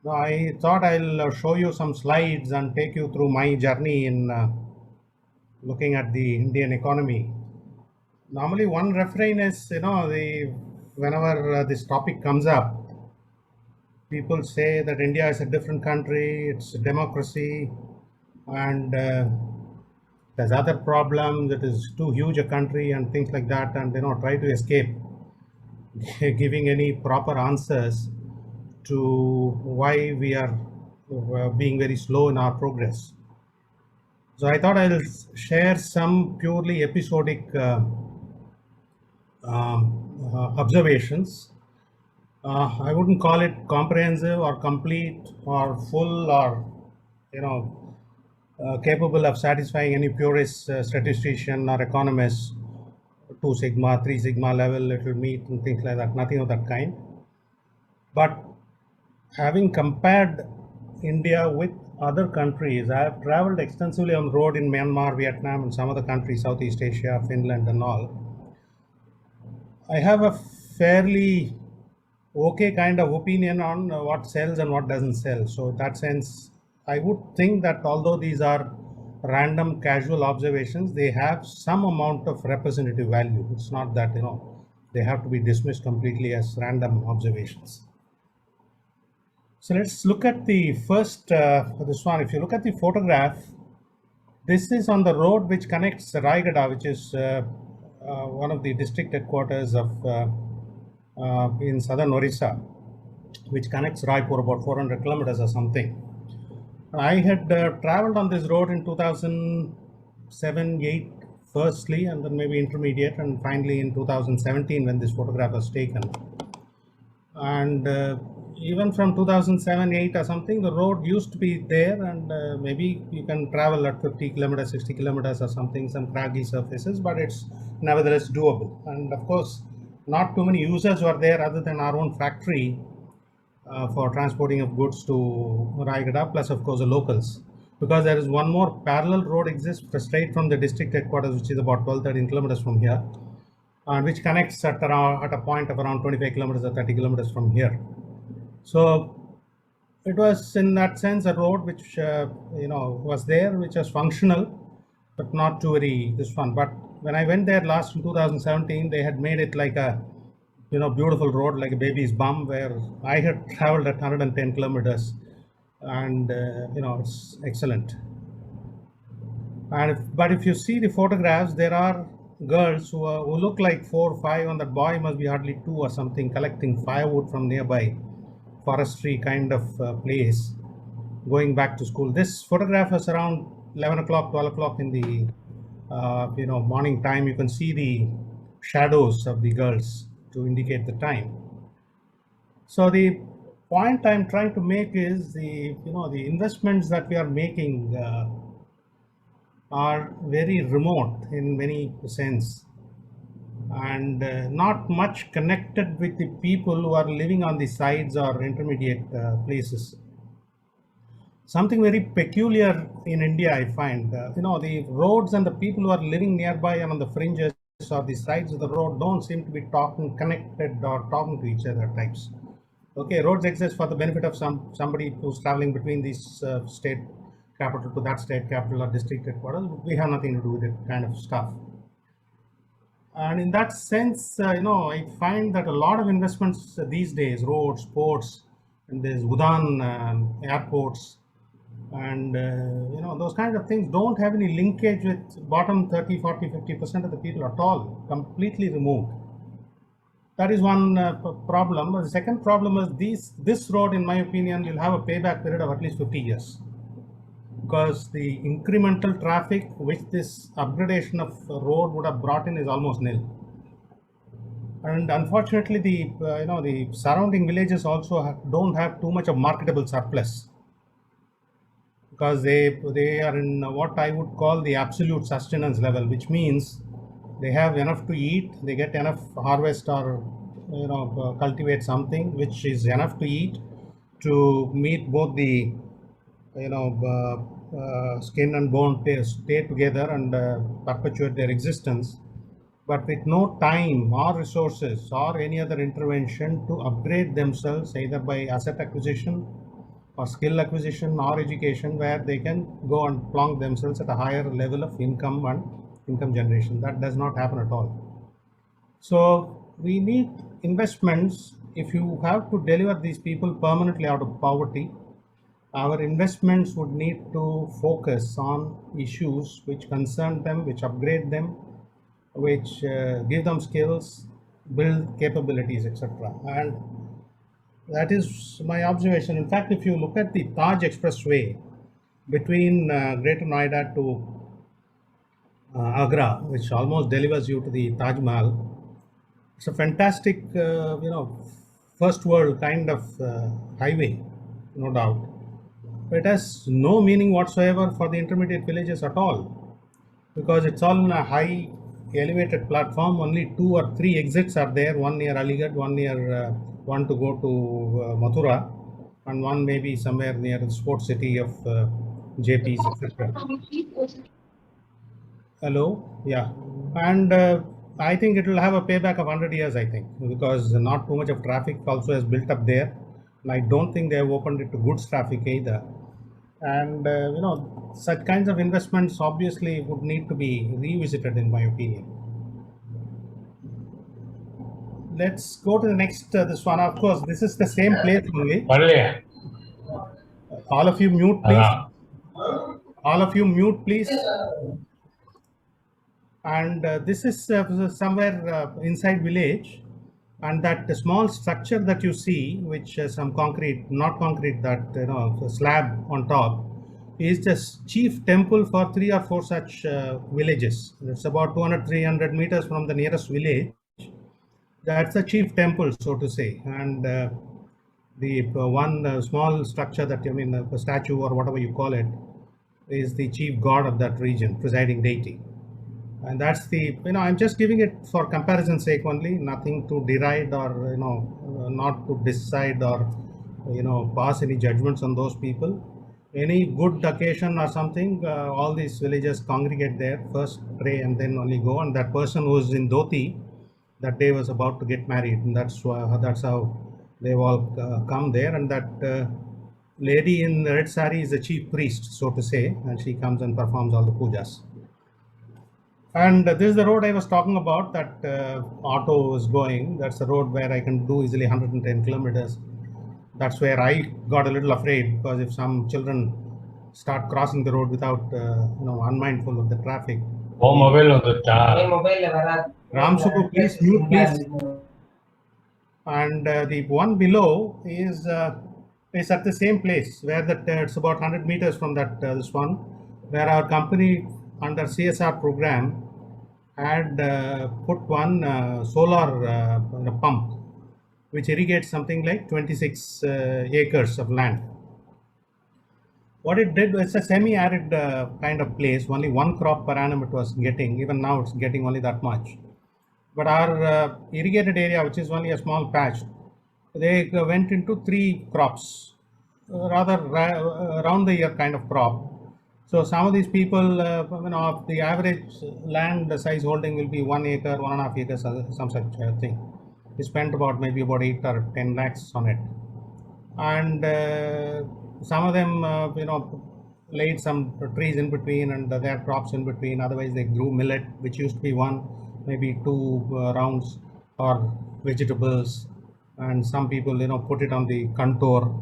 I thought I'll show you some slides and take you through my journey in looking at the Indian economy. Normally, one refrain is, whenever this topic comes up, people say that India is a different country, it's a democracy, and there's other problems. It is too huge a country and things like that, and try to escape giving any proper answers to why we are being very slow in our progress. So I thought I'll share some purely episodic observations. I wouldn't call it comprehensive or complete or full or capable of satisfying any purist statistician or economist. 2 sigma, 3 sigma level it will meet and things like that. Nothing of that kind. But having compared India with other countries, I have traveled extensively on the road in Myanmar, Vietnam, and some other countries, Southeast Asia, Finland, and all. I have a fairly okay kind of opinion on what sells and what doesn't sell. So, in that sense, I would think that although these are random, casual observations, they have some amount of representative value. It's not that, they have to be dismissed completely as random observations. So let's look at the first, this one. If you look at the photograph, this is on the road which connects Raigada, which is one of the district headquarters of in southern Orissa, which connects Raipur about 400 kilometers or something. I had traveled on this road in 2007-8 firstly, and then maybe intermediate, and finally in 2017 when this photograph was taken. And even from 2007-8 or something, the road used to be there, and maybe you can travel at 50 kilometers, 60 kilometers or something, some craggy surfaces, but it's nevertheless doable. And of course, not too many users were there other than our own factory for transporting of goods to Raigada, plus of course the locals. Because there is one more parallel road exists straight from the district headquarters, which is about 12-13 kilometers from here, and which connects at a point of around 25 kilometers or 30 kilometers from here. So it was in that sense a road which was there, which was functional, but not too very this one. But when I went there last in 2017, they had made it like a beautiful road, like a baby's bum, where I had traveled at 110 kilometers, and it's excellent. And but if you see the photographs, there are girls who look like 4 or 5, and that boy must be hardly 2 or something, collecting firewood from nearby forestry kind of place, going back to school. This photograph is around 11 o'clock, 12 o'clock in the morning time. You can see the shadows of the girls to indicate the time. So the point I'm trying to make is the investments that we are making are very remote in many sense, and not much connected with the people who are living on the sides or intermediate places. Something very peculiar in India, I find, the roads and the people who are living nearby and on the fringes or the sides of the road don't seem to be connected or talking to each other at times. Okay, roads exist for the benefit of somebody who's traveling between these state capital to that state capital or district headquarters. We have nothing to do with it kind of stuff. And in that sense, I find that a lot of investments these days, roads, ports, and there's Udan airports, and those kinds of things don't have any linkage with bottom 30, 40, 50% of the people at all, completely removed. That is one problem. The second problem is this road, in my opinion, will have a payback period of at least 50 years. Because the incremental traffic which this upgradation of road would have brought in is almost nil, and unfortunately the surrounding villages also don't have too much of marketable surplus, because they are in what I would call the absolute sustenance level, which means they have enough to eat, they get enough harvest or cultivate something which is enough to eat to meet both the skin and bone stay together and perpetuate their existence, but with no time or resources or any other intervention to upgrade themselves either by asset acquisition or skill acquisition or education where they can go and plonk themselves at a higher level of income and income generation. That does not happen at all. So we need investments. If you have to deliver these people permanently out of poverty, our investments would need to focus on issues which concern them, which upgrade them, which give them skills, build capabilities, etc. And that is my observation. In fact, if you look at the Taj Expressway between Greater Noida to Agra, which almost delivers you to the Taj Mahal, it's a fantastic, first world kind of highway, no doubt. It has no meaning whatsoever for the intermediate villages at all, because it's all in a high elevated platform. Only two or three exits are there, one near Aligarh, one to go to Mathura, and one maybe somewhere near the sports city of JPs, etc. Hello, yeah, and I think it will have a payback of 100 years, I think, because not too much of traffic also has built up there. And I don't think they have opened it to goods traffic either. And such kinds of investments obviously would need to be revisited, in my opinion. Let's go to the next, this one. Of course, this is the same place only. All of you mute, please. All of you mute, please. And this is somewhere inside village, and that small structure that you see, which some concrete, not concrete, that slab on top, is the chief temple for 3 or 4 such villages. It's about 200-300 meters from the nearest village. That's the chief temple, so to say. And the one small structure that, a statue or whatever you call it, is the chief god of that region, presiding deity. And that's the, I'm just giving it for comparison's sake only, nothing to deride or, not to decide or, pass any judgments on those people. Any good occasion or something, all these villagers congregate there, first pray and then only go. And that person who's in dhoti that day was about to get married, and that's how they all come there. And that lady in the red sari is the chief priest, so to say, and she comes and performs all the pujas. And this is the road I was talking about, that auto is going. That's the road where I can do easily 110 kilometers. That's where I got a little afraid, because if some children start crossing the road without, unmindful of the traffic. Ram Subbu, please mute, please. And the one below is at the same place where it's about 100 meters from that this one, where our company under CSR program had put one solar pump which irrigates something like 26 acres of land. What it did, it's a semi-arid kind of place, only one crop per annum it was getting. Even now it's getting only that much. But our irrigated area, which is only a small patch, they went into 3 crops, rather around the year kind of crop. So some of these people, the average land size holding will be 1 acre, 1.5 acres, some such thing. We spent maybe about 8 or 10 lakhs on it. And some of them, laid some trees in between and their crops in between. Otherwise, they grew millet, which used to be 1, maybe 2 rounds, or vegetables. And some people, put it on the contour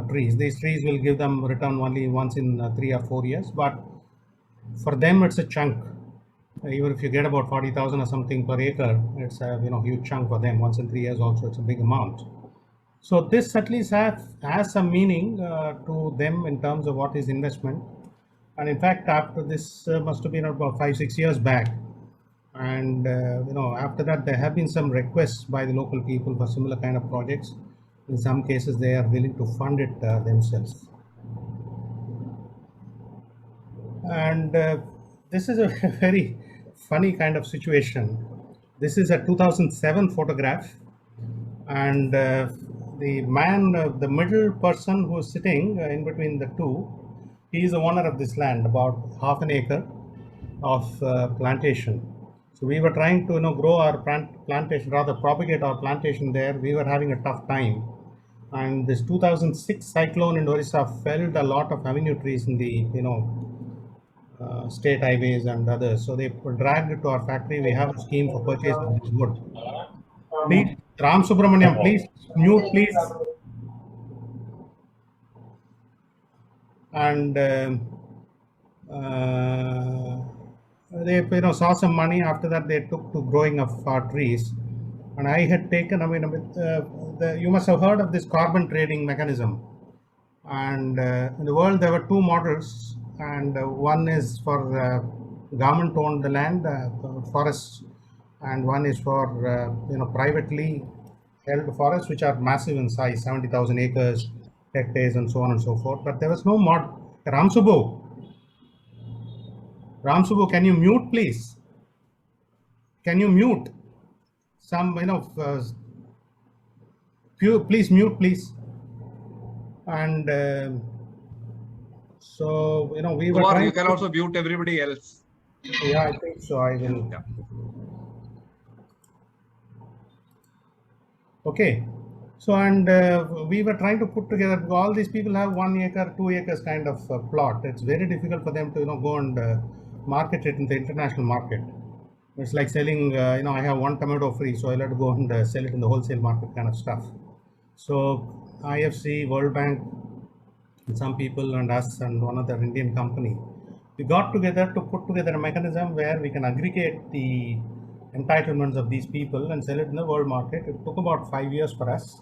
trees. These trees will give them return only once in 3 or 4 years, but for them it's a chunk. Even if you get about 40,000 or something per acre, it's a huge chunk for them. Once in 3 years also, it's a big amount. So this at least has some meaning to them in terms of what is investment. And in fact, after this must have been about 5-6 years back, and after that there have been some requests by the local people for similar kind of projects. In some cases, they are willing to fund it themselves. And this is a very funny kind of situation. This is a 2007 photograph, and the man, the middle person who is sitting in between the two, he is the owner of this land, about half an acre of plantation. So we were trying to grow our plantation, rather propagate our plantation there. We were having a tough time, And this 2006 cyclone in Orissa felled a lot of avenue trees in the state highways and others. So they were dragged to our factory. We have a scheme for purchase of this wood. Please, Ram Subramaniam, please mute, please. And uh, they saw some money. After that, they took to growing of our trees. And I had taken. I mean, you must have heard of this carbon trading mechanism. And in the world, there were two models, and one is for government owned land, forests, and one is for privately held forests, which are massive in size, 70,000 acres, hectares, and so on and so forth. But there was no mod. Ramsubu, can you mute, please? Can you mute? Some, please mute, please. And so, we were Kumar, trying you can also mute everybody else. Yeah, I think so. I will. Yeah. Okay. So, and we were trying to put together, all these people have 1 acre, 2 acres kind of plot. It's very difficult for them to, go and market it in the international market. It's like selling, I have one tomato free, so I'll have to go and sell it in the wholesale market kind of stuff. So, IFC, World Bank, and some people and us and one other Indian company, we got together to put together a mechanism where we can aggregate the entitlements of these people and sell it in the world market. It took about 5 years for us,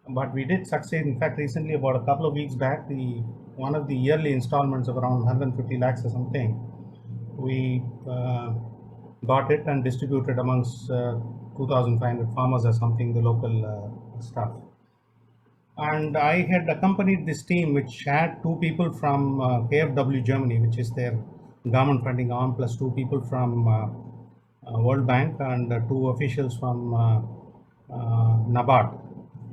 but we did succeed. In fact, recently, about a couple of weeks back, one of the yearly installments of around 150 lakhs or something, we got it and distributed amongst 2,500 farmers or something, the local staff. And I had accompanied this team, which had two people from KfW Germany, which is their government funding arm, plus two people from World Bank and two officials from NABARD,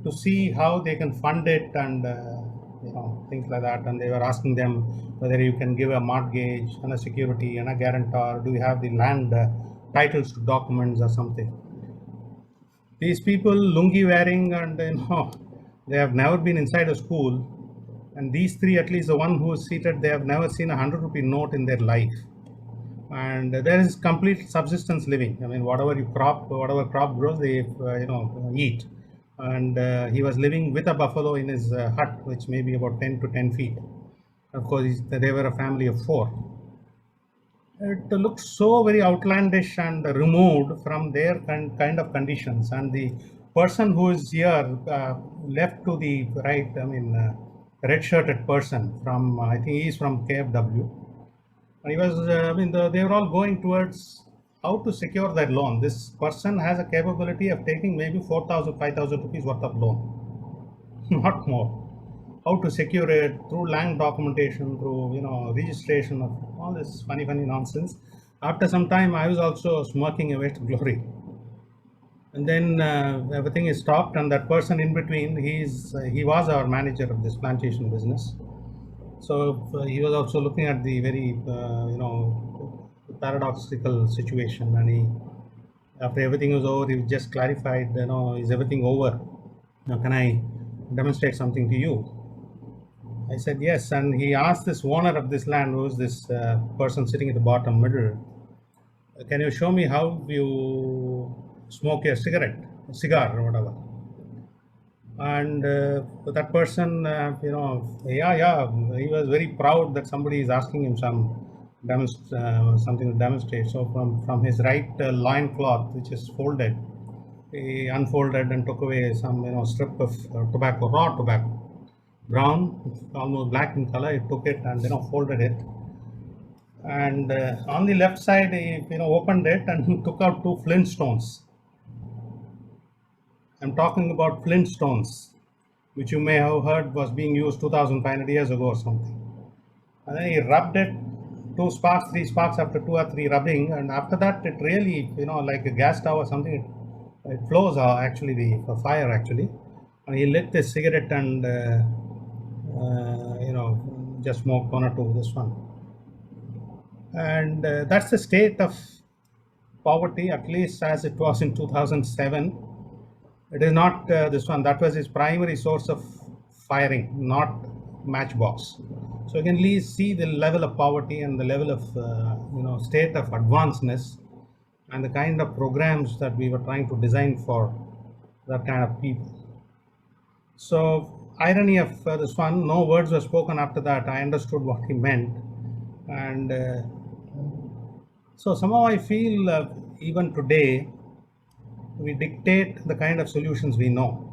to see how they can fund it and things like that. And they were asking them whether you can give a mortgage and a security and a guarantor. Do you have the land titles to documents or something? These people, lungi wearing, and they have never been inside a school. And these three, at least the one who is seated, they have never seen a 100 rupee note in their life. And there is complete subsistence living. I mean, whatever crop grows, they eat. And he was living with a buffalo in his hut, which may be about 10 to 10 feet. Of course, they were a family of four. It looks so very outlandish and removed from their kind of conditions. And the person who is here, left to the right, I mean, red-shirted person from, I think he's from KfW. And he was, they were all going towards how to secure that loan. This person has a capability of taking maybe 4,000, 5,000 rupees worth of loan, not more. How to secure it through land documentation, through registration of all this funny nonsense. After some time, I was also smirking away to glory. And then everything is stopped, and that person in between, he was our manager of this plantation business. So he was also looking at the very paradoxical situation, and after everything was over, he just clarified, is everything over? Now, can I demonstrate something to you? I said yes, and he asked this owner of this land, who is this person sitting at the bottom middle, can you show me how you smoke a cigar or whatever? And that person, he was very proud that somebody is asking him something to demonstrate. So from his right loin cloth, which is folded, he unfolded and took away some strip of tobacco, raw tobacco, brown, almost black in color. He took it and folded it. And on the left side, he opened it and took out two flint stones. I'm talking about flint stones, which you may have heard was being used 2,500 years ago or something. And then he rubbed it, 2 sparks, 3 sparks after 2 or 3 rubbing, and after that it really, like a gas stove or something, it flows actually, the fire actually. And he lit this cigarette and, just smoked 1 or 2, this one. And that's the state of poverty, at least as it was in 2007. It is not this one. That was his primary source of firing, not matchbox. So you can see the level of poverty and the level of state of advancedness and the kind of programs that we were trying to design for that kind of people. So irony of this one, no words were spoken after that. I understood what he meant, and so somehow I feel even today we dictate the kind of solutions we know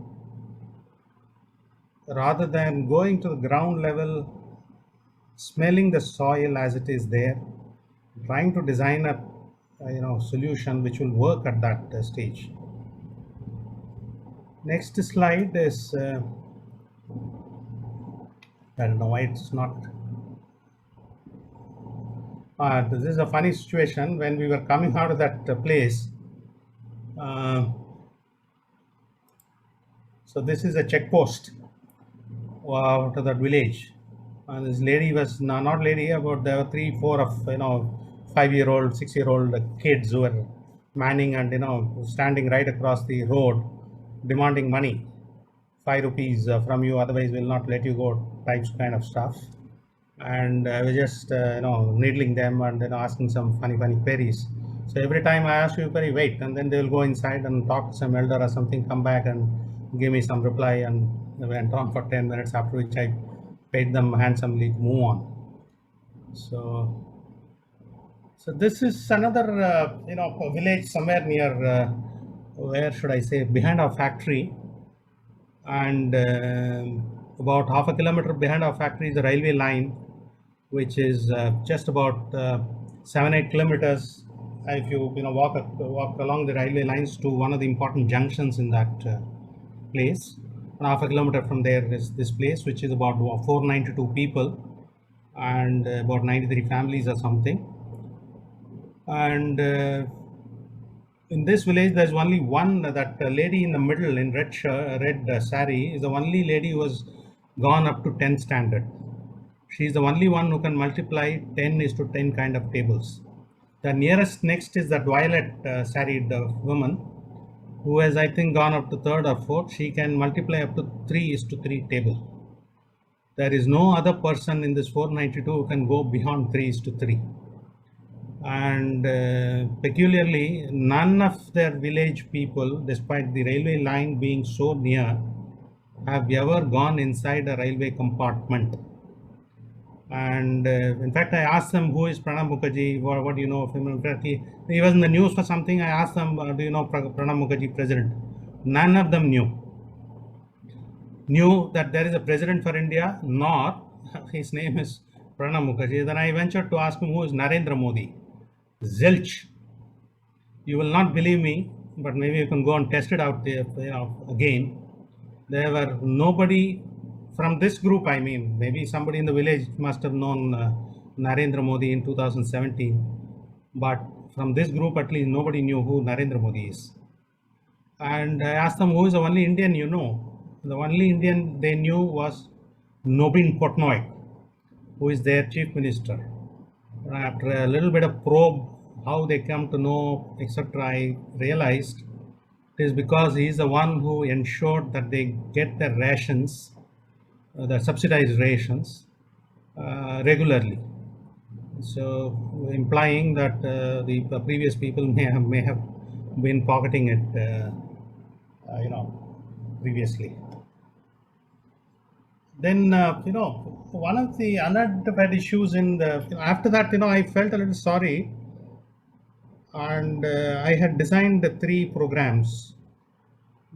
rather than going to the ground level, smelling the soil as it is there, trying to design a solution which will work at that stage. Next slide is I don't know why it's not. This is a funny situation when we were coming out of that place. So this is a check post to that village. And this lady was not lady, about there were 3-4 of 5-year-old, 6-year-old kids who were manning and standing right across the road, demanding money, 5 rupees from you, otherwise we'll not let you go, types kind of stuff. And I was just needling them and asking some funny queries. So every time I ask you query, wait, and then they will go inside and talk to some elder or something, come back and give me some reply, and went on for 10 minutes, after which I paid them handsomely to move on. So this is another a village somewhere near where should I say, behind our factory, and about half a kilometer behind our factory is a railway line, which is just about 7-8 kilometers. If you walk along the railway lines to one of the important junctions in that place, and half a kilometer from there is this place, which is about 492 people and about 93 families or something. And in this village, there's only one, that lady in the middle in red sari is the only lady who has gone up to 10 standard. She is the only one who can multiply 10:10 kind of tables. The nearest next is that violet sarried woman, who has, I think, gone up to third or fourth. She can multiply up to 3:3 table. There is no other person in this 492 who can go beyond 3:3. And peculiarly, none of their village people, despite the railway line being so near, have ever gone inside a railway compartment. And in fact, I asked them, who is Pranab Mukherjee? What do you know of him? In fact, he was in the news for something. I asked them, do you know Pranab Mukherjee, president? None of them knew that there is a president for India, nor his name is Pranab Mukherjee. Then I ventured to ask him, who is Narendra Modi? Zilch. You will not believe me, but maybe you can go and test it out there, again. There were nobody from this group. I mean, maybe somebody in the village must have known Narendra Modi in 2017, but from this group at least nobody knew who Narendra Modi is. And I asked them, who is the only Indian you know? The only Indian they knew was Nobin Patnaik, who is their chief minister. After a little bit of probe, how they come to know, etc., I realized it is because he is the one who ensured that they get their rations, the subsidized rations, regularly. So, implying that the previous people may have been pocketing it, previously. Then one of the unidentified issues in the after that, I felt a little sorry, and I had designed 3 programs.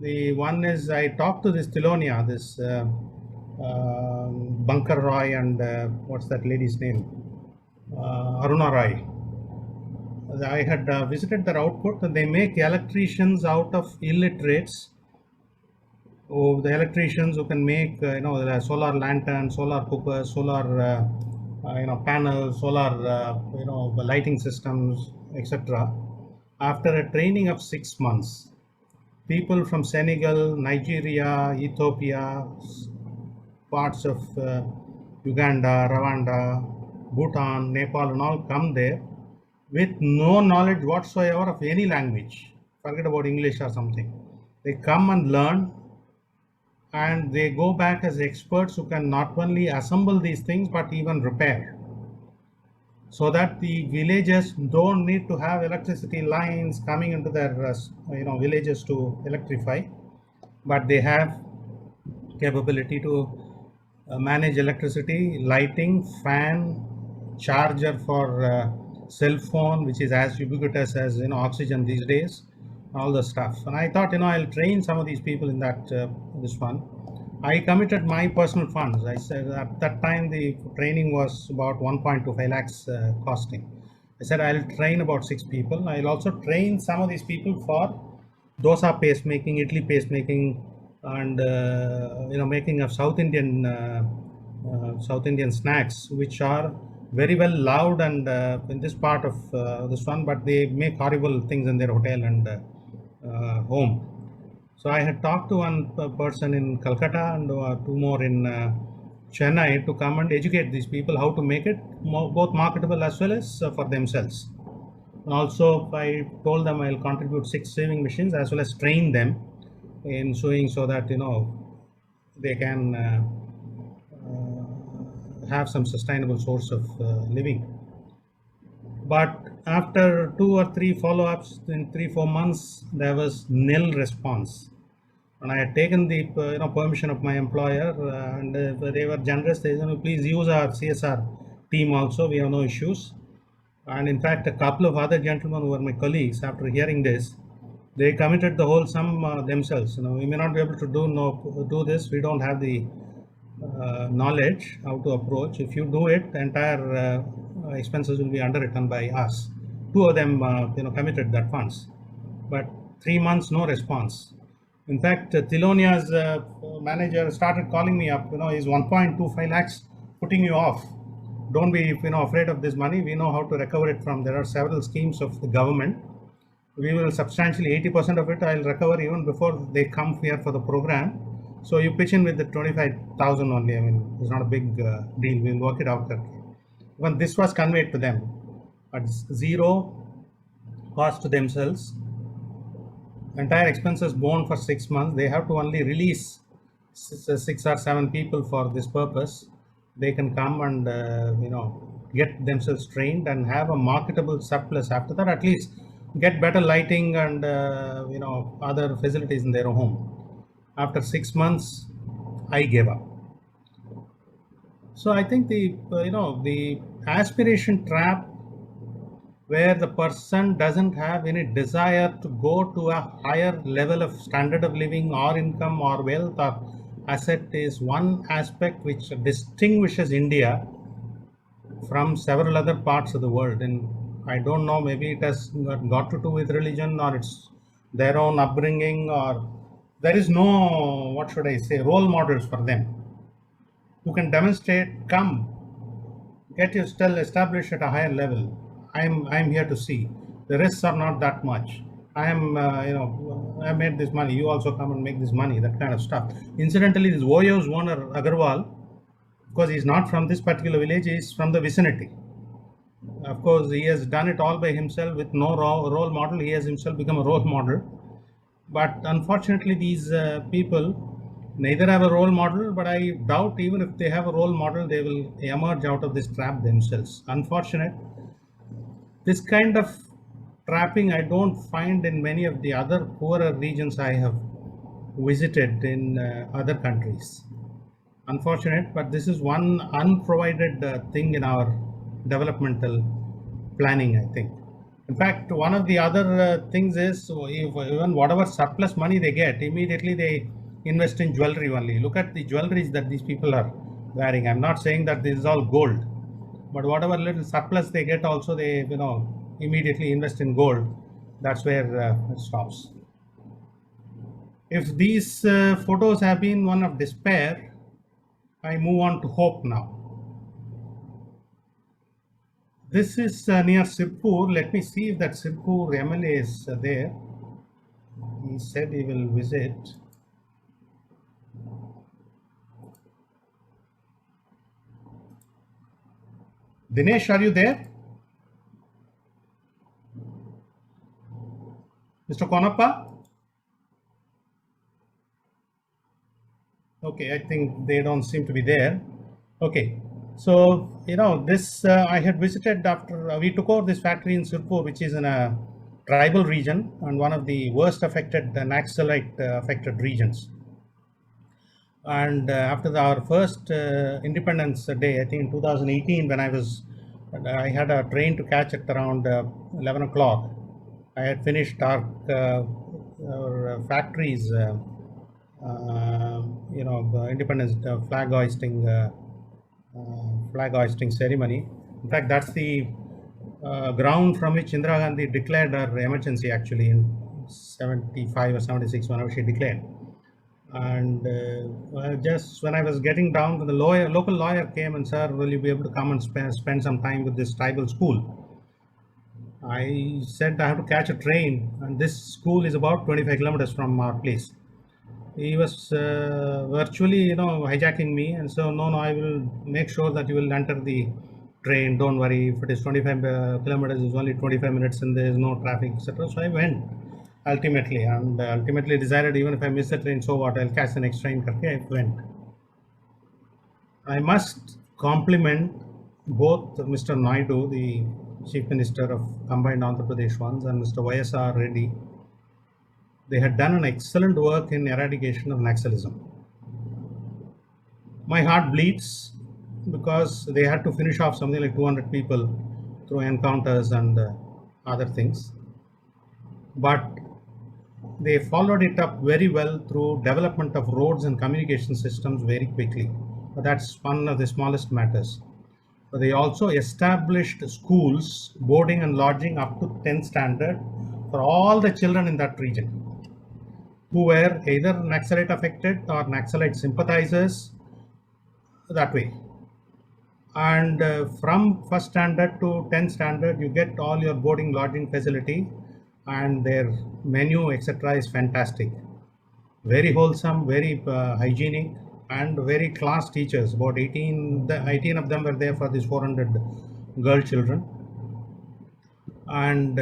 The one is, I talked to this Tilonia, this Bunker Roy, and what's that lady's name, Aruna Roy. I had visited their output, and they make electricians out of illiterates. The electricians who can make the solar lantern, solar cooker, solar panels, solar lighting systems, etc. After a training of 6 months, people from Senegal, Nigeria, Ethiopia, parts of Uganda, Rwanda, Bhutan, Nepal, and all come there with no knowledge whatsoever of any language. Forget about English or something. They come and learn, and they go back as experts who can not only assemble these things but even repair, so that the villagers don't need to have electricity lines coming into their villages to electrify, but they have capability to manage electricity, lighting, fan, charger for cell phone, which is as ubiquitous as oxygen these days, all the stuff. And I thought I'll train some of these people in that this one. I committed my personal funds. I said at that time the training was about 1.25 lakhs costing. I said I'll train about 6 people. I'll also train some of these people for dosa paste making, idli paste making, and making of South Indian snacks, which are very well loved and in this part of this one, but they make horrible things in their hotel and home. So I had talked to one person in Calcutta and two more in Chennai to come and educate these people how to make it both marketable as well as for themselves. And also, I told them I'll contribute 6 sewing machines as well as train them in sewing, so that they can have some sustainable source of living. But after 2 or 3 follow-ups in 3-4 months, there was nil response. And I had taken the permission of my employer, and they were generous. They said, please use our CSR team also. We have no issues. And in fact, a couple of other gentlemen who were my colleagues, after hearing this, they committed the whole sum themselves. We may not be able to do this. We don't have the knowledge how to approach. If you do it, the entire expenses will be underwritten by us. Two of them, committed that funds, but 3 months no response. In fact, Tilonia's manager started calling me up. Is 1.25 lakhs putting you off? Don't be afraid of this money. We know how to recover it from. There are several schemes of the government. We will substantially 80% of it I'll recover even before they come here for the program. So you pitch in with the 25,000 only. I mean, it's not a big deal. We'll work it out. When this was conveyed to them at zero cost to themselves, entire expenses borne for 6 months, they have to only release 6 or 7 people for this purpose. They can come and get themselves trained and have a marketable surplus. After that, at least get better lighting and other facilities in their home. After 6 months, I gave up. So I think the aspiration trap, where the person doesn't have any desire to go to a higher level of standard of living or income or wealth or asset, is one aspect which distinguishes India from several other parts of the world. And I don't know, maybe it has got to do with religion, or it's their own upbringing, or there is no, what should I say, role models for them who can demonstrate, come, get you still established at a higher level. I'm here to see. The risks are not that much. I made this money. You also come and make this money. That kind of stuff. Incidentally, this Oyo's owner Agarwal, because he's not from this particular village, he's from the vicinity. Of course, he has done it all by himself with no role model. He has himself become a role model. But unfortunately, these people neither have a role model, but I doubt even if they have a role model, they will emerge out of this trap themselves. Unfortunate. This kind of trapping I don't find in many of the other poorer regions I have visited in other countries. Unfortunate, but this is one unprovided thing in our developmental planning, I think. In fact, one of the other things is, even whatever surplus money they get, immediately they invest in jewelry only. Look at the jewelries that these people are wearing. I'm not saying that this is all gold, but whatever little surplus they get, also they immediately invest in gold. That's where it stops. If these photos have been one of despair, I move on to hope now. This is near Sirpur. Let me see if that Sirpur MLA is there. He said he will visit. Dinesh, are you there? Mr. Konappa? Okay, I think they don't seem to be there. Okay, so this I had visited after we took over this factory in Sirpur, which is in a tribal region and one of the worst affected Naxalite affected regions. And after our first Independence Day, I think in 2018, when I had a train to catch at around 11 o'clock. I had finished our factories. The Independence flag hoisting ceremony. In fact, that's the ground from which Indira Gandhi declared her emergency actually in 75 or 76, whenever she declared. And just when I was getting down, the local lawyer came and, "Sir, will you be able to come and spend some time with this tribal school?" I said, "I have to catch a train, and this school is about 25 kilometers from our place." He was virtually, hijacking me, and so, "No, no, I will make sure that you will enter the train. Don't worry. If it is 25 kilometers, it's only 25 minutes, and there is no traffic, etc." So I went ultimately, and ultimately decided, even if I miss the train, so what? I'll catch the next train. I went. I must compliment both Mr. Naidu, the Chief Minister of combined Andhra Pradesh once, and Mr. YSR Reddy. They had done an excellent work in eradication of Naxalism. My heart bleeds because they had to finish off something like 200 people through encounters and other things. But they followed it up very well through development of roads and communication systems very quickly. But that's one of the smallest matters. But they also established schools, boarding and lodging up to 10th standard for all the children in that region who were either Naxalite affected or Naxalite sympathizers, that way. And from first standard to 10th standard, you get all your boarding lodging facility, and their menu, etc., is fantastic. Very wholesome, very hygienic, and very class teachers. About 18 of them were there for these 400 girl children. And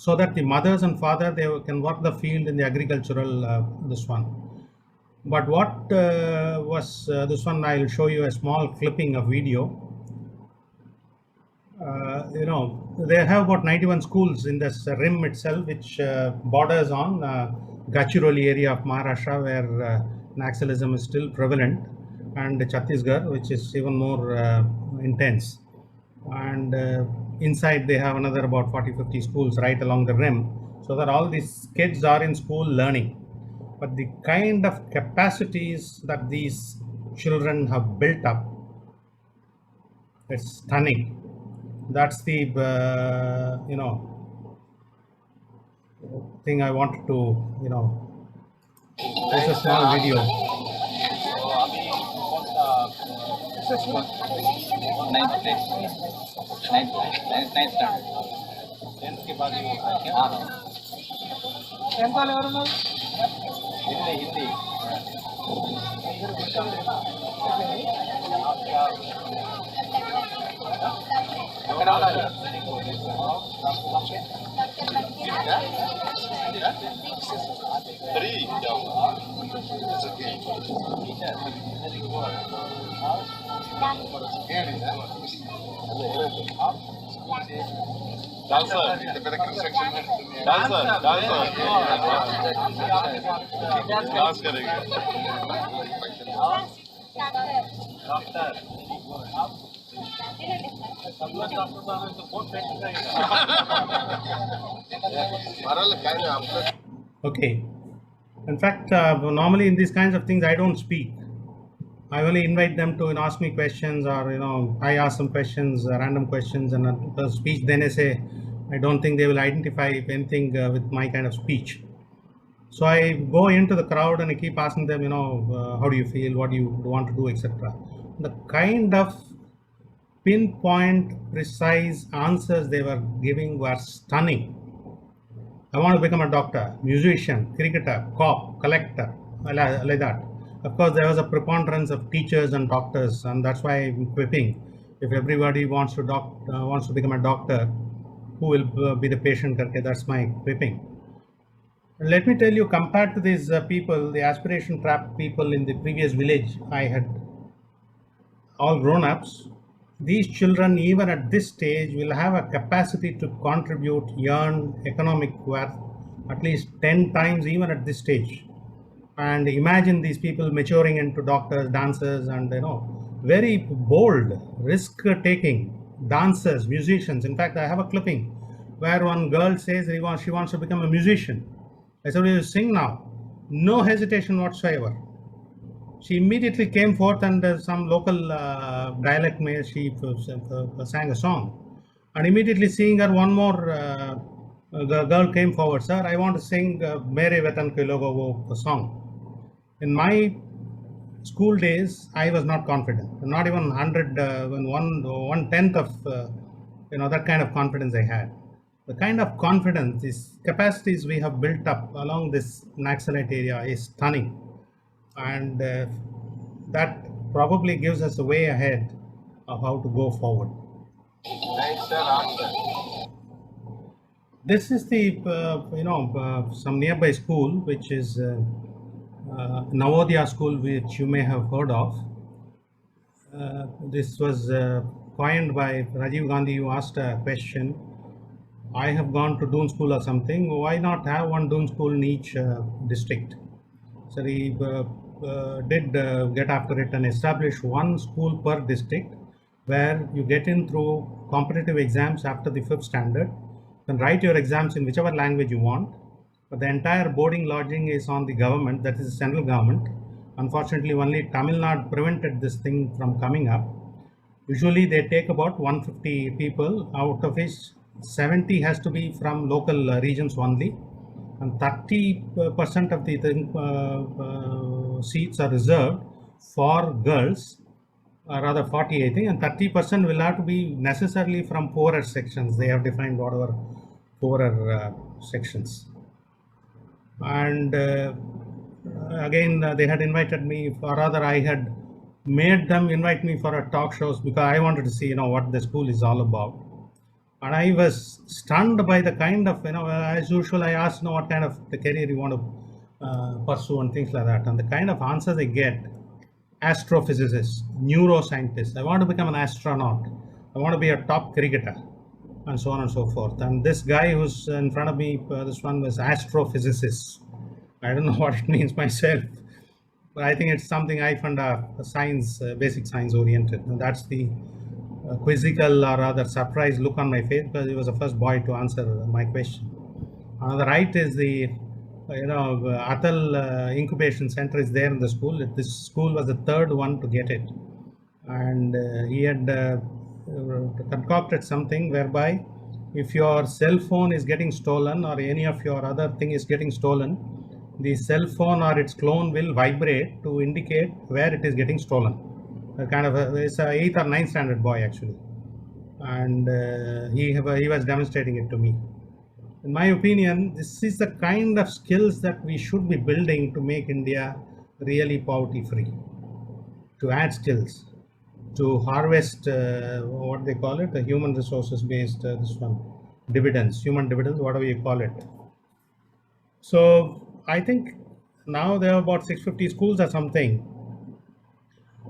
so that the mothers and father, they can work the field in the agricultural this one. But what was this one? I'll show you a small clipping of video. They have about 91 schools in this rim itself, which borders on Gachiroli area of Maharashtra, where Naxalism is still prevalent, and Chhattisgarh, which is even more intense. And inside they have another about 40-50 schools right along the rim, so that all these kids are in school learning. But the kind of capacities that these children have built up, it's stunning. That's the thing I wanted to it's a small video. Hindi dancer dance करेंगे Okay. In fact, normally in these kinds of things, I don't speak. I only invite them to ask me questions, or I ask them questions, random questions, and the speech. Then I say, I don't think they will identify anything with my kind of speech. So I go into the crowd and I keep asking them, how do you feel, what do you want to do, etc. The kind of pinpoint, precise answers they were giving were stunning. I want to become a doctor, musician, cricketer, cop, collector, like that. Of course, there was a preponderance of teachers and doctors, and that's why I'm quipping. If everybody wants to become a doctor, who will be the patient? Okay, that's my quipping. Let me tell you, compared to these people, the aspiration trap people in the previous village, I had all grown ups. These children, even at this stage, will have a capacity to contribute, earn economic worth at least 10 times, even at this stage. And imagine these people maturing into doctors, dancers, and very bold, risk taking dancers, musicians. In fact, I have a clipping where one girl says she wants to become a musician. I said, "Will you sing now?" No hesitation whatsoever. She immediately came forth, and some local dialect she sang a song. And immediately seeing her, one more the girl came forward. "Sir, I want to sing Mere Vatan Ke Logo Wo song." In my school days, I was not confident. Not even 100, when one tenth of that kind of confidence I had. The kind of confidence, these capacities we have built up along this Naxalite area is stunning, and that probably gives us a way ahead of how to go forward. Nice sir, answer. This is the some nearby school, which is Nawadiyah School, which you may have heard of. This was coined by Rajiv Gandhi, who asked a question: I have gone to Doon School or something. Why not have one Doon School in each district? So he did get after it and establish one school per district, where you get in through competitive exams after the 5th standard, then write your exams in whichever language you want. But the entire boarding lodging is on the government, that is the central government. Unfortunately, only Tamil Nadu prevented this thing from coming up. Usually they take about 150 people, out of which 70 has to be from local regions only, and 30% of the seats are reserved for girls, or rather 40 I think, and 30% will have to be necessarily from poorer sections. They have defined whatever poorer sections. And again, they had invited me, or rather I had made them invite me for a talk shows, because I wanted to see what the school is all about. And I was stunned by the kind of as usual, I asked what kind of the career you want to pursue and things like that, and the kind of answers I get: astrophysicist, neuroscientist, I want to become an astronaut, I want to be a top cricketer, and so on and so forth. And this guy who's in front of me, this one was astrophysicist. I don't know what it means myself, but I think it's something I found a science, basic science oriented. And that's the quizzical, or rather surprised look on my face, because he was the first boy to answer my question. On the right is the Atal incubation center is there in the school. This school was the third one to get it, and he had concocted something whereby if your cell phone is getting stolen, or any of your other thing is getting stolen, the cell phone or its clone will vibrate to indicate where it is getting stolen. It's a 8th or 9th standard boy actually, and he was demonstrating it to me. In my opinion, this is the kind of skills that we should be building to make India really poverty free. To add skills, to harvest what they call it, the human resources based this one, dividends, human dividends, whatever you call it. So I think now there are about 650 schools or something.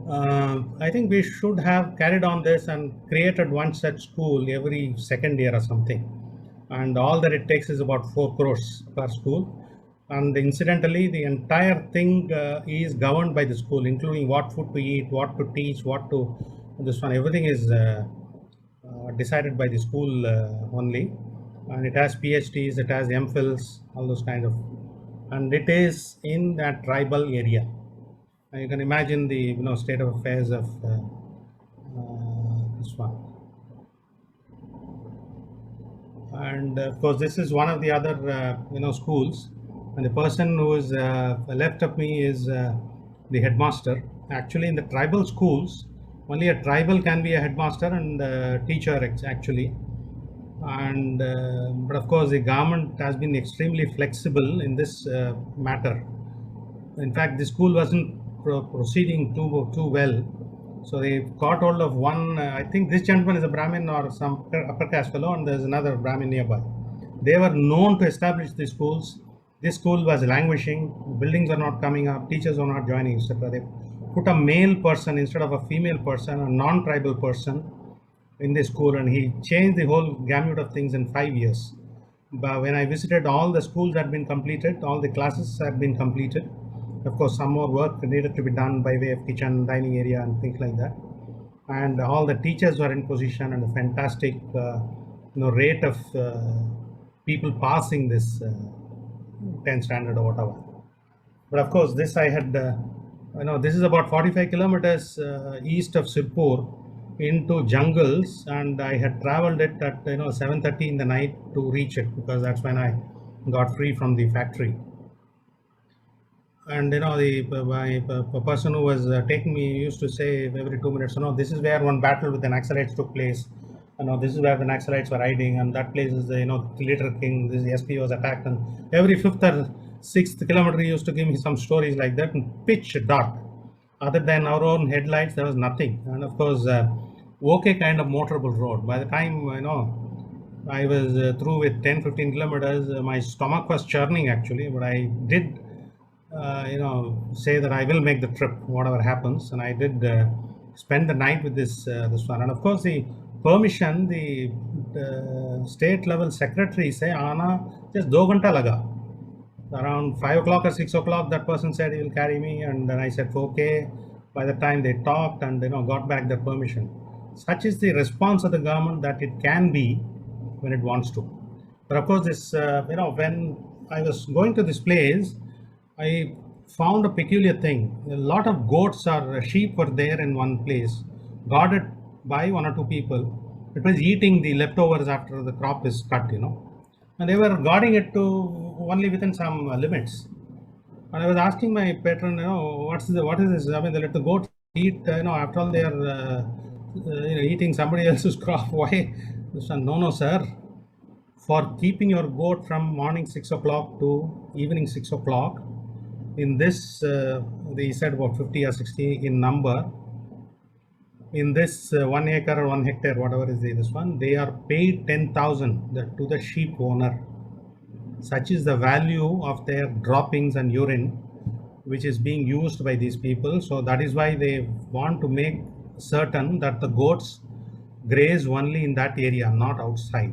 I think we should have carried on this and created one such school every second year or something. And all that it takes is about 4 crores per school. And incidentally, the entire thing is governed by the school, including what food to eat, what to teach, what to this one. Everything is decided by the school only. And it has PhDs, it has MPhils, all those kind of. And it is in that tribal area. And you can imagine the state of affairs of this one. And of course, this is one of the other schools, and the person who is left of me is the headmaster. Actually, in the tribal schools, only a tribal can be a headmaster and teacher actually. And but of course, the government has been extremely flexible in this matter. In fact, the school wasn't proceeding too well, so they caught hold of one. I think this gentleman is a Brahmin or some upper caste fellow, and there's another Brahmin nearby. They were known to establish the schools. This school was languishing, buildings are not coming up, teachers are not joining, etc. They put a male person instead of a female person, a non-tribal person in the school, and he changed the whole gamut of things in 5 years. But when I visited, all the schools had been completed, all the classes had been completed. Of course, some more work needed to be done by way of kitchen, dining area, and things like that. And all the teachers were in position, and a fantastic rate of people passing this 10th standard or whatever. But of course, this I had, this is about 45 kilometers east of Sirpur into jungles, and I had traveled it at 7:30 in the night to reach it, because that's when I got free from the factory. And the person who was taking me used to say every 2 minutes, this is where one battle with the Naxalites took place. This is where the Naxalites were hiding, and that place is the Leader King. This SP was attacked, and every 5th or 6th kilometer he used to give me some stories like that, and pitch dark. Other than our own headlights, there was nothing. And of course, okay kind of motorable road. By the time I was through with 10-15 kilometers, my stomach was churning actually, but I did say that I will make the trip whatever happens, and I did spend the night with this one. And of course, the permission, the state level secretary say Ana just 2 ghanta laga. Around 5 o'clock or 6 o'clock, that person said he will carry me, and then I said okay. By the time they talked and got back the permission. Such is the response of the government, that it can be when it wants to. But of course, this when I was going to this place, I found a peculiar thing. A lot of goats or sheep were there in one place, guarded by 1 or 2 people. It was eating the leftovers after the crop is cut, and they were guarding it to only within some limits. And I was asking my patron, what is this? I mean, they let the goats eat, after all they are eating somebody else's crop. Why? No, sir. For keeping your goat from morning 6 o'clock to evening 6 o'clock, in this, they said about 50 or 60 in number. In this 1 acre or 1 hectare, whatever is this one, they are paid 10,000 to the sheep owner. Such is the value of their droppings and urine, which is being used by these people. So that is why they want to make certain that the goats graze only in that area, not outside.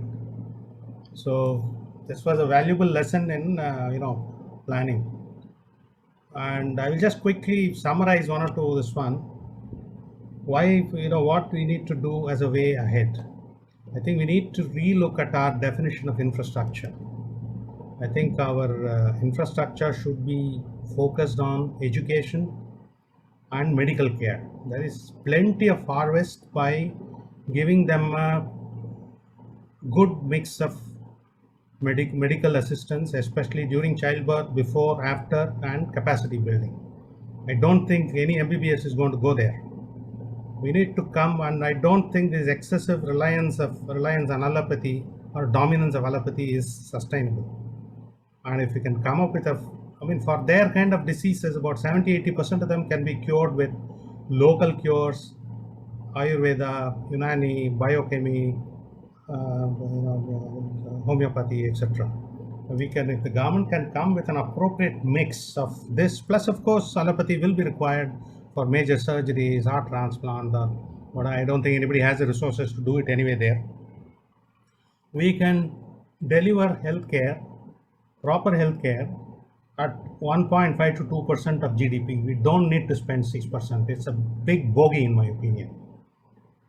So this was a valuable lesson in planning. And I will just quickly summarize 1 or 2 this one. Why, what we need to do as a way ahead. I think we need to relook at our definition of infrastructure. I think our infrastructure should be focused on education and medical care. There is plenty of harvest by giving them a good mix of medical assistance, especially during childbirth, before, after, and capacity building. I don't think any MBBS is going to go there. We need to come, and I don't think this excessive reliance on allopathy or dominance of allopathy is sustainable. And if we can come up with for their kind of diseases, about 70-80% of them can be cured with local cures, Ayurveda, Unani, biochemistry, homeopathy, etc. If the government can come with an appropriate mix of this, plus of course allopathy will be required for major surgeries, heart transplant, but I don't think anybody has the resources to do it anyway there. We can deliver healthcare, proper healthcare, at 1.5 to 2% of GDP. We don't need to spend 6%. It's a big bogey in my opinion.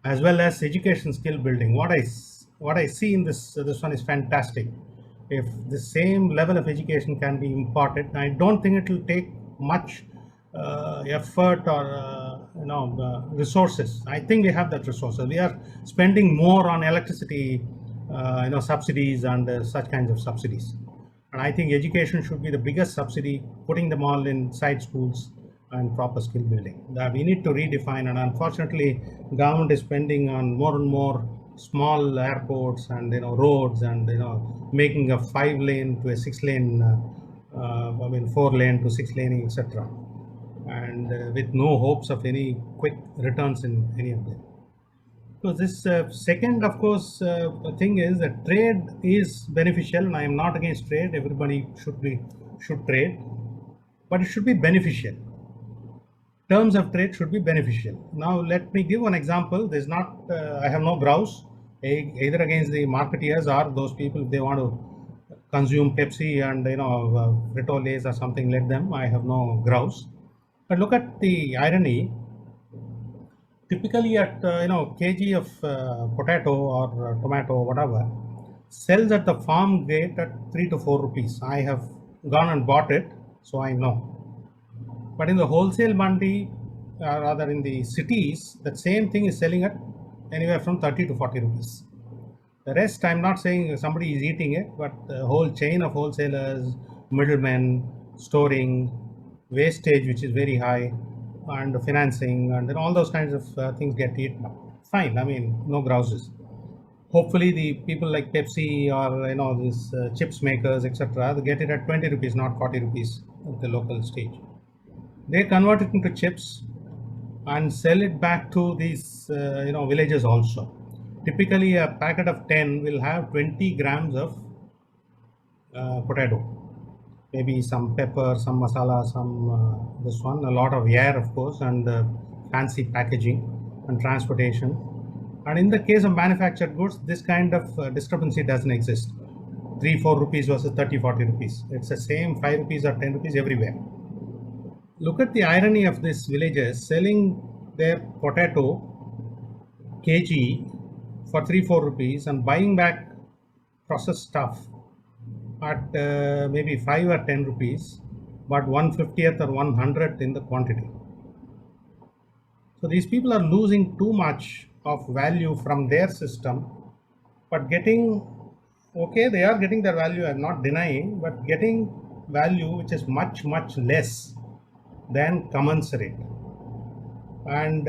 As well as education skill building. What I see in this one is fantastic. If the same level of education can be imparted, I don't think it will take much effort or resources. I think we have that resources. We are spending more on electricity, subsidies and such kinds of subsidies. And I think education should be the biggest subsidy, putting them all inside schools and proper skill building. That we need to redefine, and unfortunately, government is spending on more and more small airports and roads, and making a 5-lane to a 6-lane, 4-lane to 6-lane, etc. And with no hopes of any quick returns in any of them. So this second, of course, thing is that trade is beneficial, and I am not against trade. Everybody should trade, but it should be beneficial. Terms of trade should be beneficial. Now, let me give one example. There's not, I have no grouse either against the marketeers or those people if they want to consume Pepsi and Frito Lays or something. Let them. I have no grouse. But look at the irony. Typically, at kg of potato or tomato, whatever, sells at the farm gate at 3 to 4 rupees. I have gone and bought it, so I know. But in the wholesale mandi, rather in the cities, that same thing is selling at anywhere from 30 to 40 rupees. The rest, I'm not saying somebody is eating it, but the whole chain of wholesalers, middlemen, storing, wastage, which is very high, and financing, and then all those kinds of things get eaten up. Fine, I mean, no grouses. Hopefully, the people like Pepsi or these chips makers, etc., they get it at 20 rupees, not 40 rupees at the local stage. They convert it into chips and sell it back to these villages also. Typically, a packet of 10 will have 20 grams of potato, maybe some pepper, some masala, some this one, a lot of air, of course, and fancy packaging and transportation. And in the case of manufactured goods, this kind of discrepancy doesn't exist. 3-4 rupees versus 30-40 rupees. It's the same 5 rupees or 10 rupees everywhere. Look at the irony of these villages selling their potato kg for 3-4 rupees and buying back processed stuff at maybe 5 or 10 rupees, but 1/50th or 100th in the quantity. So these people are losing too much of value from their system, but getting, okay, they are getting their value, I'm not denying, but getting value which is much, much less than commensurate. And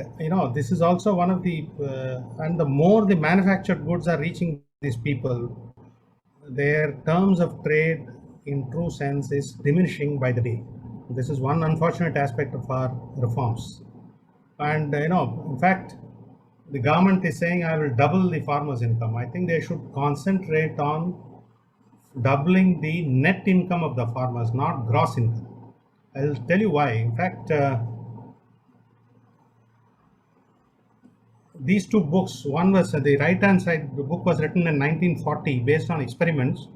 this is also one of the and the more the manufactured goods are reaching these people, their terms of trade in true sense is diminishing by the day. This is one unfortunate aspect of our reforms. And in fact, the government is saying I will double the farmers' income. I think they should concentrate on doubling the net income of the farmers, not gross income. I'll tell you why. In fact, these two books, one was the right-hand side, the book was written in 1940 based on experiments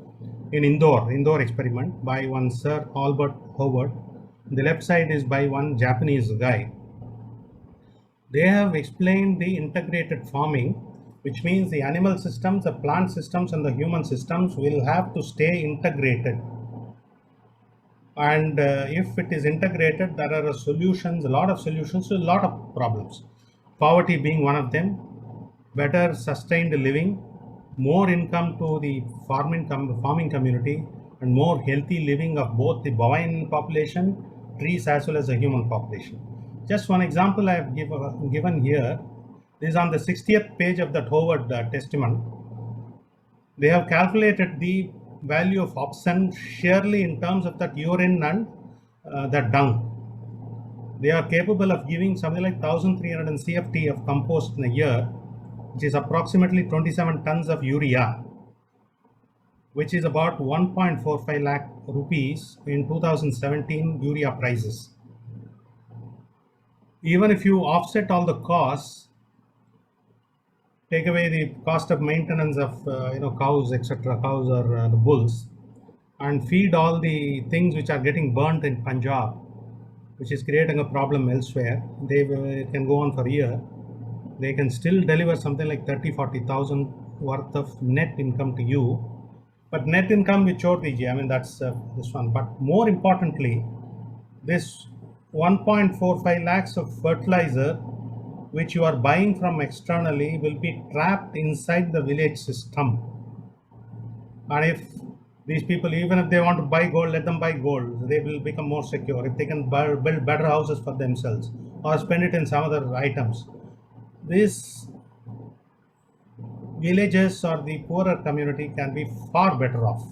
in Indore experiment by one Sir Albert Howard. The left side is by one Japanese guy. They have explained the integrated farming, which means the animal systems, the plant systems, and the human systems will have to stay integrated. And if it is integrated, there are solutions, a lot of solutions to a lot of problems. Poverty being one of them, better sustained living, more income to the farming community, and more healthy living of both the bovine population, trees, as well as the human population. Just one example I have given here. This is on the 60th page of that Howard Testament. They have calculated the value of oxen sheerly in terms of that urine and that dung. They are capable of giving something like 1300 CFT of compost in a year, which is approximately 27 tons of urea, which is about 1.45 lakh rupees in 2017 urea prices. Even if you offset all the costs, take away the cost of maintenance of cows, etc., cows or the bulls, and feed all the things which are getting burnt in Punjab, which is creating a problem elsewhere. They can go on for a year. They can still deliver something like 30,000-40,000 worth of net income to you. But net income with chot dijiye, I mean, that's this one. But more importantly, this 1.45 lakhs of fertilizer which you are buying from externally will be trapped inside the village system. And if these people, even if they want to buy gold, let them buy gold. They will become more secure. If they can build better houses for themselves or spend it in some other items, these villages or the poorer community can be far better off.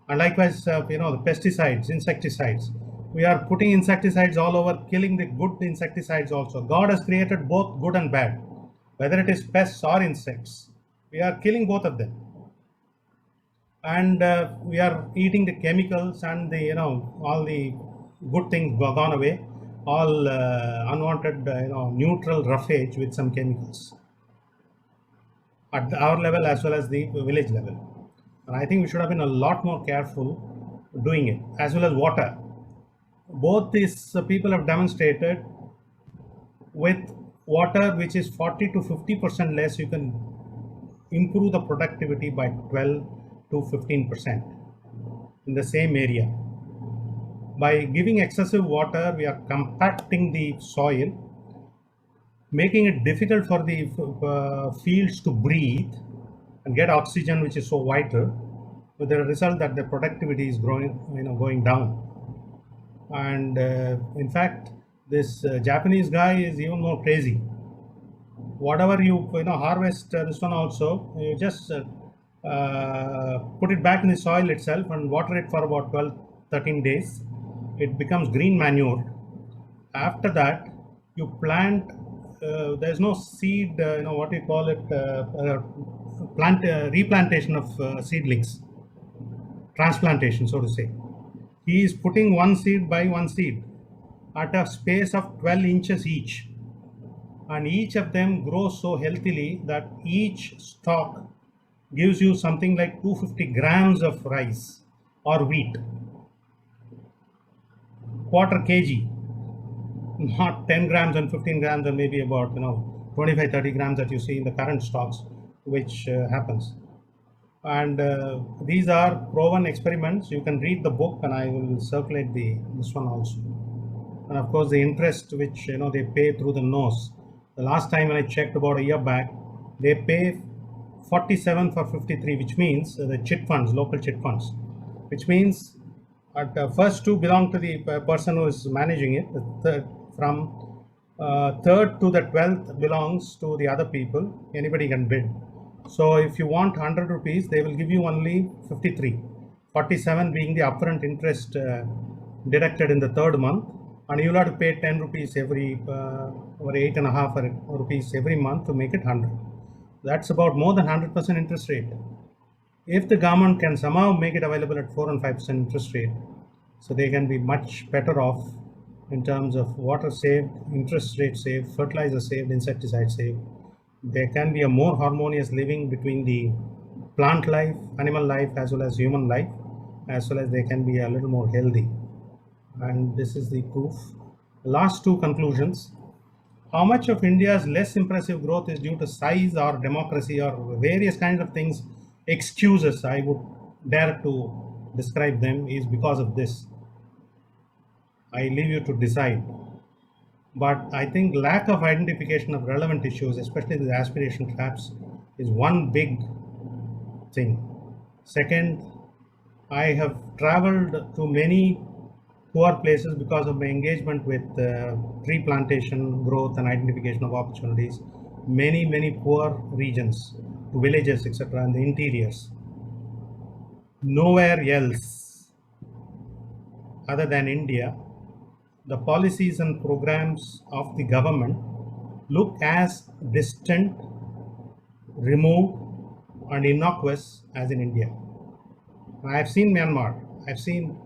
And likewise, the pesticides, insecticides. We are putting insecticides all over, killing the good insecticides also. God has created both good and bad. whether it is pests or insects, we are killing both of them. And we are eating the chemicals and the, all the good things gone away, all unwanted, neutral roughage with some chemicals at our level as well as the village level. And I think we should have been a lot more careful doing it, as well as water. Both these people have demonstrated with water which is 40 to 50% less, you can improve the productivity by 12 to 15% in the same area. By giving excessive water, we are compacting the soil, making it difficult for the fields to breathe and get oxygen, which is so vital, with the result that the productivity is going down. And in fact, this Japanese guy is even more crazy. Whatever you harvest, this one also, you just put it back in the soil itself and water it for about 12-13 days. It becomes green manure. After that, you plant. There's no seed, what do you call it, replantation of seedlings, transplantation, so to say. He is putting one seed by one seed at a space of 12 inches each, and each of them grows so healthily that each stalk gives you something like 250 grams of rice or wheat, quarter kg, not 10 grams and 15 grams and maybe about 25-30 grams that you see in the current stocks, which happens. And these are proven experiments. You can read the book, and I will circulate this one also. And of course, the interest which they pay through the nose. The last time when I checked about a year back, they pay 47 for 53, which means the chit funds, local chit funds, which means at first two belong to the person who is managing it. From 3rd to the 12th belongs to the other people. Anybody can bid. So if you want 100 rupees, they will give you only 53, 47 being the upfront interest deducted in the 3rd month, and you'll have to pay 10 rupees every or 8.5 rupees every month to make it 100. That's about more than 100% interest rate. If the government can somehow make it available at 4 and 5% interest rate, so they can be much better off in terms of water saved, interest rate saved, fertilizer saved, insecticide saved. There can be a more harmonious living between the plant life, animal life, as well as human life, as well as they can be a little more healthy. And this is the proof. Last two conclusions. How much of India's less impressive growth is due to size or democracy or various kinds of things, excuses, I would dare to describe them, is because of this. I leave you to decide. But I think lack of identification of relevant issues, especially the aspiration traps, is one big thing. Second, I have traveled to many poor places because of my engagement with tree plantation, growth and identification of opportunities. Many poor regions, villages, etc., and the interiors. Nowhere else other than India, the policies and programs of the government look as distant, removed, and innocuous as in India. I've seen Myanmar, I've seen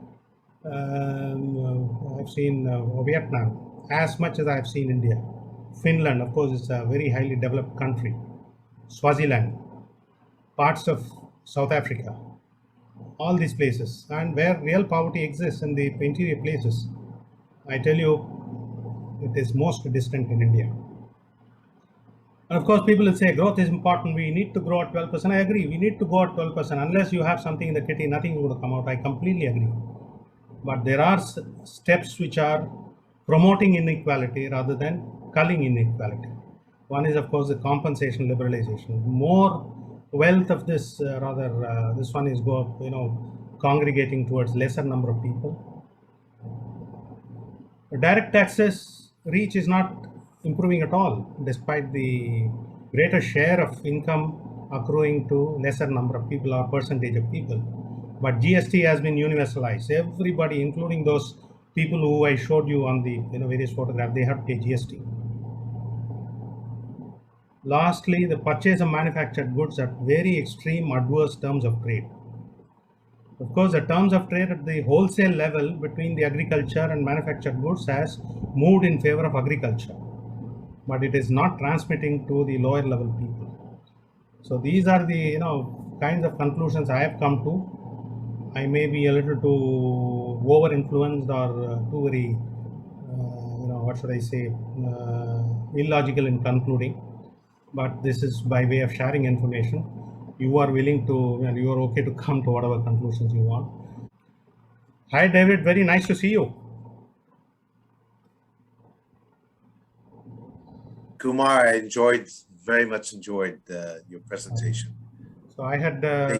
Vietnam, as much as I've seen India. Finland, of course, is a very highly developed country. Swaziland, parts of South Africa, all these places, and where real poverty exists in the interior places, I tell you, it is most distant in India. And of course, people will say growth is important. We need to grow at 12%. I agree. We need to go at 12%. Unless you have something in the kitty, nothing is going to come out. I completely agree. But there are steps which are promoting inequality rather than culling inequality. One is, of course, the compensation liberalization. More wealth of this, this one is congregating towards lesser number of people. Direct taxes reach is not improving at all, despite the greater share of income accruing to lesser number of people or percentage of people. But GST has been universalized. Everybody, including those people who I showed you on the various photographs, they have to pay GST. Lastly, the purchase of manufactured goods at very extreme adverse terms of trade. Of course, the terms of trade at the wholesale level between the agriculture and manufactured goods has moved in favor of agriculture, but it is not transmitting to the lower level people. So these are the kinds of conclusions I have come to. I may be a little too over influenced or too very what should I say, illogical in concluding. But this is by way of sharing information. You are willing to, and you are okay to come to whatever conclusions you want. Hi, David. Very nice to see you. Kumar, I very much enjoyed your presentation. So I had